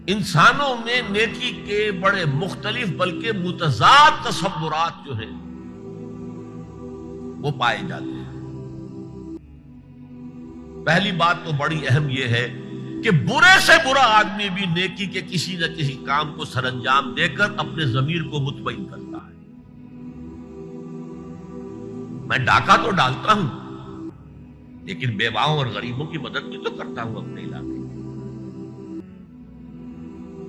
انسانوں میں نیکی کے بڑے مختلف بلکہ متضاد تصورات جو ہیں وہ پائے جاتے ہیں۔ پہلی بات تو بڑی اہم یہ ہے کہ برے سے برا آدمی بھی نیکی کے کسی نہ کسی کام کو سر انجام دے کر اپنے ضمیر کو مطمئن کرتا ہے۔ میں ڈاکہ تو ڈالتا ہوں لیکن بیواؤں اور غریبوں کی مدد بھی تو کرتا ہوں اپنے علاقے میں۔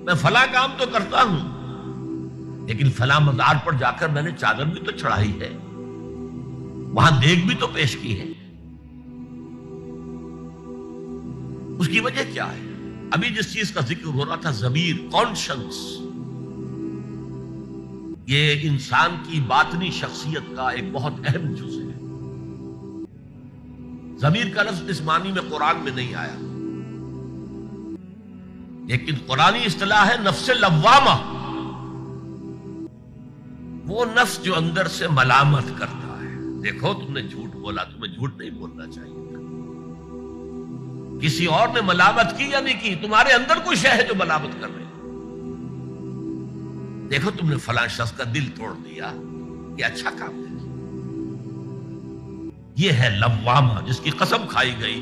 میں فلاں کام تو کرتا ہوں لیکن فلاں مزار پر جا کر میں نے چادر بھی تو چڑھائی ہے، وہاں دیگ بھی تو پیش کی ہے۔ اس کی وجہ کیا ہے؟ ابھی جس چیز کا ذکر ہو رہا تھا، ضمیر، کانشنس، یہ انسان کی باطنی شخصیت کا ایک بہت اہم جز ہے۔ ضمیر کا لفظ اس معنی میں قرآن میں نہیں آیا، لیکن قرآنی اصطلاح ہے نفس لوامہ، وہ نفس جو اندر سے ملامت کرتا ہے۔ دیکھو تم نے جھوٹ بولا، تمہیں جھوٹ نہیں بولنا چاہیے تھا۔ کسی اور نے ملامت کی یا نہیں کی، تمہارے اندر کوئی شے ہے جو ملامت کر رہے ہیں۔ دیکھو تم نے فلاں شخص کا دل توڑ دیا، یہ اچھا کام ہے۔ یہ ہے لوامہ جس کی قسم کھائی گئی،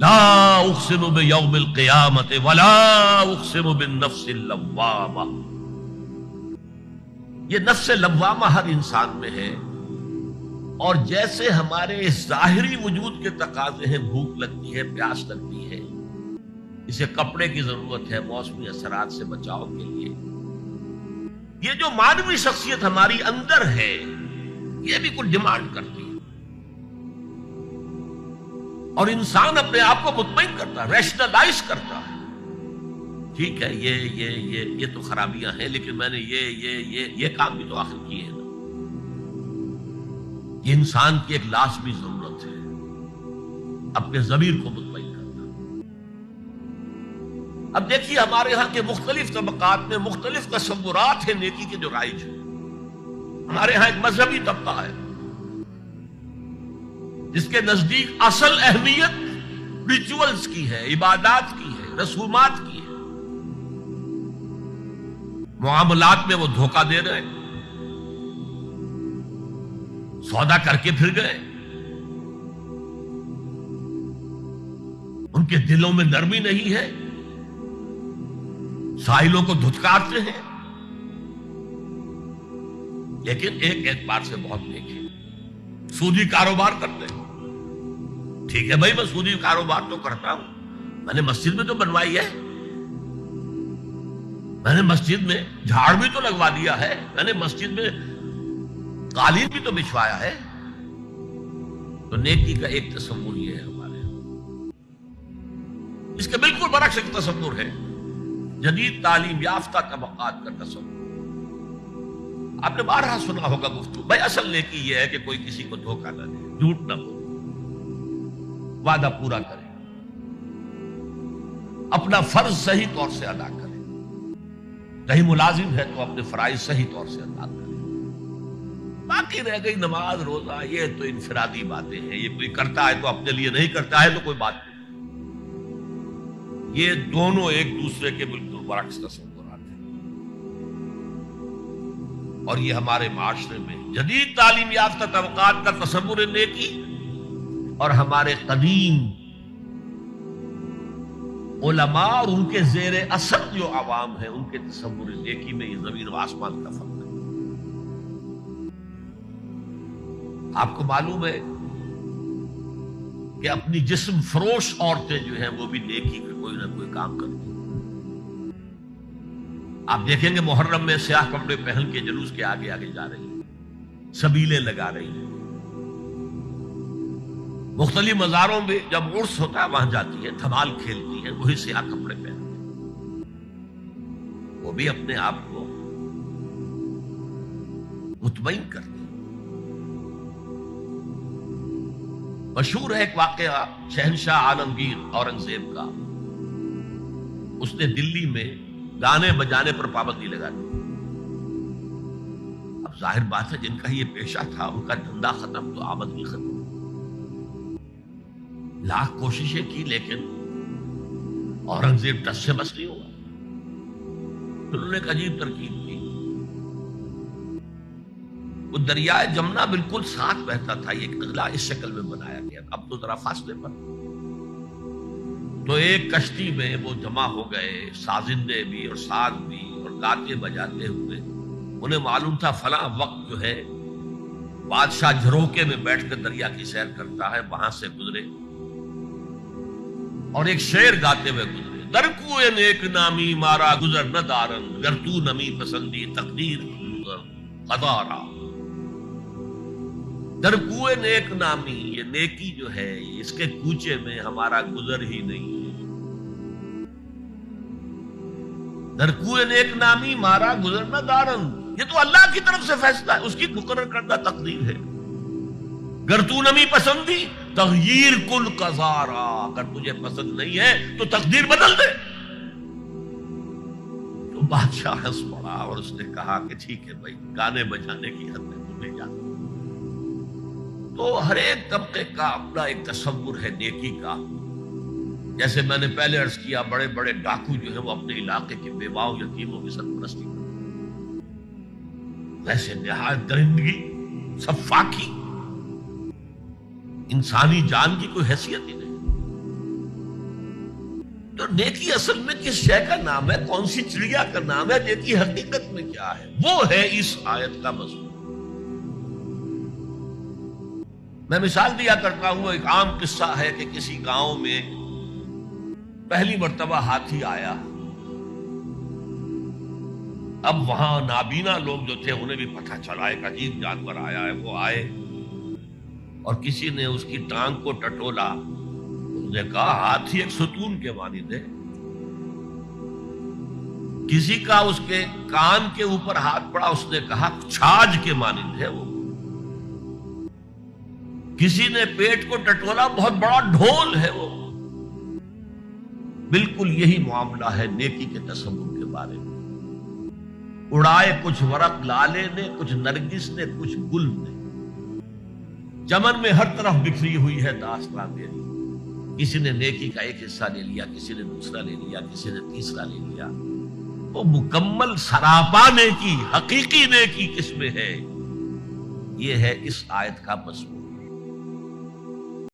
لا اقسم بیوم القیامت ولا اقسم بالنفس اللوامہ۔ یہ نفس لوامہ ہر انسان میں ہے، اور جیسے ہمارے ظاہری وجود کے تقاضے ہیں، بھوک لگتی ہے، پیاس لگتی ہے، اسے کپڑے کی ضرورت ہے موسمی اثرات سے بچاؤ کے لیے، یہ جو مانوی شخصیت ہماری اندر ہے یہ بھی کچھ ڈیمانڈ کرتی ہے، اور انسان اپنے آپ کو مطمئن کرتا ہے، ریشنلائز کرتا ہے۔ ٹھیک ہے، یہ تو خرابیاں ہیں، لیکن میں نے یہ کام بھی تو آخر کیے ہیں نا۔ یہ انسان کی ایک لازمی ضرورت ہے، اپنے ضمیر کو مطمئن کرنا۔ اب دیکھیے ہمارے ہاں کے مختلف طبقات میں مختلف تصورات ہیں نیکی کے جو رائج ہیں۔ ہمارے ہاں ایک مذہبی طبقہ ہے جس کے نزدیک اصل اہمیت ریچولز کی ہے، عبادات کی ہے، رسومات کی ہے۔ معاملات میں وہ دھوکہ دے رہے ہیں، سودا کر کے پھر گئے، ان کے دلوں میں نرمی نہیں ہے، سائلوں کو دھتکارتے ہیں، لیکن ایک اعتبار سے بہت نیک ہے، سودی کاروبار کرتے ہیں۔ ٹھیک ہے بھائی، میں سودی کاروبار تو کرتا ہوں، میں نے مسجد میں تو بنوائی ہے، میں نے مسجد میں جھاڑ بھی تو لگوا دیا ہے، میں نے مسجد میں قالین بھی تو بچھوایا ہے۔ تو نیکی کا ایک تصور یہ ہے ہمارے یہاں۔ اس کے بالکل برعکس ایک تصور ہے جدید تعلیم یافتہ طبقات کا تصور۔ آپ نے بارہا سنا ہوگا گفتگو، بھائی اصل نیکی یہ ہے کہ کوئی کسی کو دھوکہ نہ دے، جھوٹ نہ بولے، وعدہ پورا کرے، اپنا فرض صحیح طور سے ادا کرے، کہیں ملازم ہے تو اپنے فرائض صحیح طور سے ادا کرے۔ باقی رہ گئی نماز روزہ، یہ تو انفرادی باتیں ہیں، یہ کوئی کرتا ہے تو اپنے لیے، نہیں کرتا ہے تو کوئی بات نہیں۔ یہ دونوں ایک دوسرے کے بالکل برعکس تصورات ہیں، اور یہ ہمارے معاشرے میں جدید تعلیم یافتہ طبقات کا تصور نیکی اور ہمارے قدیم علماء اور ان کے زیر اثر جو عوام ہیں ان کے تصور نیکی میں یہ زمین و آسمان کا فرق ہے۔ آپ کو معلوم ہے کہ اپنی جسم فروش عورتیں جو ہیں وہ بھی نیکی کا کوئی نہ کوئی کام کرتی ہیں۔ آپ دیکھیں گے محرم میں سیاہ کپڑے پہن کے جلوس کے آگے آگے جا رہی ہیں، سبیلیں لگا رہی ہیں، مختلف مزاروں میں جب عرس ہوتا ہے وہاں جاتی ہیں، دھمال کھیلتی ہیں، وہی سیاہ کپڑے پہنتے ہیں، وہ بھی اپنے آپ کو مطمئن کرتی ہیں۔ مشہور ہے ایک واقعہ شہنشاہ عالمگیر اورنگزیب کا، اس نے دلی میں گانے بجانے پر پابندی لگا دی۔ اب ظاہر بات ہے جن کا یہ پیشہ تھا ان کا دھندا ختم تو آمدنی ختم، لاکھ کوششیں کی لیکن اورنگزیب ٹس سے بس نہیں ہوا۔ انہوں نے ایک عجیب ترکیب کی. وہ دریائے جمنا بالکل ساتھ بہتا تھا، یہ اضلاع اس شکل میں بنایا گیا، اب تو ذرا فاصلے پر. تو ایک کشتی میں وہ جمع ہو گئے، سازندے بھی اور ساز بھی اور گاتے بجاتے ہوئے. انہیں معلوم تھا فلاں وقت جو ہے بادشاہ جھروکے میں بیٹھ کر دریا کی سیر کرتا ہے، وہاں سے گزرے اور ایک شعر گاتے ہوئے گزرے. در کوئے نیک نامی مارا گزر نہ دارن، گر تو نمی پسندی تقدیر قدارا. در کوئے نیک نامی، یہ نیکی جو ہے اس کے کوچے میں ہمارا گزر ہی نہیں ہے. در کوئے نیک نامی مارا گزر نہ دارن، یہ تو اللہ کی طرف سے فیصلہ ہے، اس کی مقرر کردہ تقدیر ہے. گر تو نمی پسندی تغییر کل قضارا، اگر تجھے پسند نہیں ہے تو تقدیر بدل دے. تو بادشاہ ہنس پڑا اور اس نے کہا کہ ٹھیک ہے بھائی، گانے بجانے کی حد میں تمہیں جا. تو ہر ایک طبقے کا اپنا ایک تصور ہے نیکی کا. جیسے میں نے پہلے عرض کیا، بڑے بڑے ڈاکو جو ہیں وہ اپنے علاقے کے بیواؤں یتیموں کی سرپرستی کرتے، ویسے نہایت درندگی، سفاکی، انسانی جان کی کوئی حیثیت ہی نہیں. تو نیکی اصل میں کس شے کا نام ہے، کون سی چڑیا کا نام ہے، نیکی حقیقت میں کیا ہے، وہ ہے اس آیت کا مضمون. میں مثال دیا کرتا ہوں، ایک عام قصہ ہے کہ کسی گاؤں میں پہلی مرتبہ ہاتھی آیا. اب وہاں نابینا لوگ جو تھے انہیں بھی پتہ چلا ایک عجیب جانور آیا ہے. وہ آئے اور کسی نے اس کی ٹانگ کو ٹٹولا. اس نے کہا ہاتھی ایک ستون کے مانند ہے. کسی کا اس کے کان کے اوپر ہاتھ پڑا، اس نے کہا چھاج کے مانند ہے وہ. کسی نے پیٹ کو ٹٹولا، بہت بڑا ڈھول ہے وہ. بالکل یہی معاملہ ہے نیکی کے تصور کے بارے میں. اڑائے کچھ ورق لالے نے، کچھ نرگس نے، کچھ گل نے. چمن میں ہر طرف بکھری ہوئی ہے داستان میری. کسی نے نیکی کا ایک حصہ لے لیا، کسی نے دوسرا لے لیا، کسی نے تیسرا لے لیا. وہ مکمل سراپا نیکی، حقیقی نیکی کس میں ہے، یہ ہے اس آیت کا مضمون.